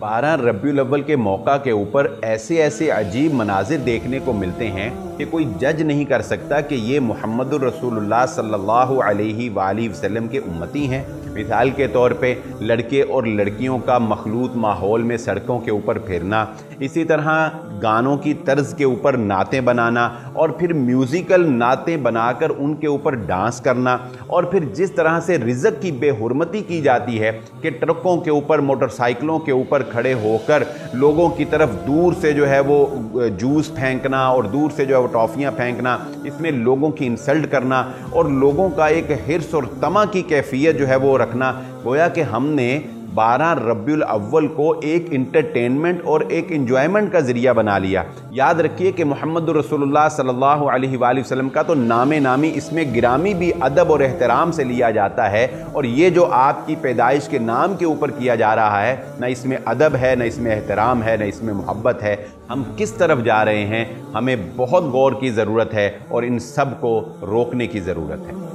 12 रबीउल अव्वल के मौका के ऊपर ऐसे ऐसे अजीब मनाजिर देखने को मिलते हैं कि कोई जज नहीं कर सकता कि ये मुहम्मदुर रसूलुल्लाह सल्लल्लाहु अलैहि वसल्लम के उम्मती हैं। मिसाल के तौर पे लड़के और लड़कियों का मखलूत माहौल में सड़कों के ऊपर फिरना, इसी तरह गानों की तर्ज के ऊपर नातें बनाना और फिर म्यूज़िकल नातें बनाकर उनके ऊपर डांस करना, और फिर जिस तरह से रिज़्क की बेहुरमती की जाती है कि ट्रकों के ऊपर मोटरसाइकिलों के ऊपर खड़े होकर लोगों की तरफ दूर से जो है वो जूस फेंकना और दूर से जो है वो टॉफ़ियाँ फेंकना, इसमें लोगों की इंसल्ट करना और लोगों का एक हिर्स और तमा की कैफियत जो है वो रखना। गोया कि हमने 12 रबीउल अव्वल को एक इंटरटेनमेंट और एक इंजॉयमेंट का ज़रिया बना लिया। याद रखिए कि मुहम्मदुर रसूलुल्लाह सल्लल्लाहु अलैहि वसल्लम का तो नामे नामी इसमें गिरामी भी अदब और एहतराम से लिया जाता है, और ये जो आपकी पैदाइश के नाम के ऊपर किया जा रहा है, न इसमें अदब है, न इसमें एहतराम है, न इसमें मोहब्बत है। हम किस तरफ जा रहे हैं, हमें बहुत गौर की ज़रूरत है और इन सब को रोकने की ज़रूरत है।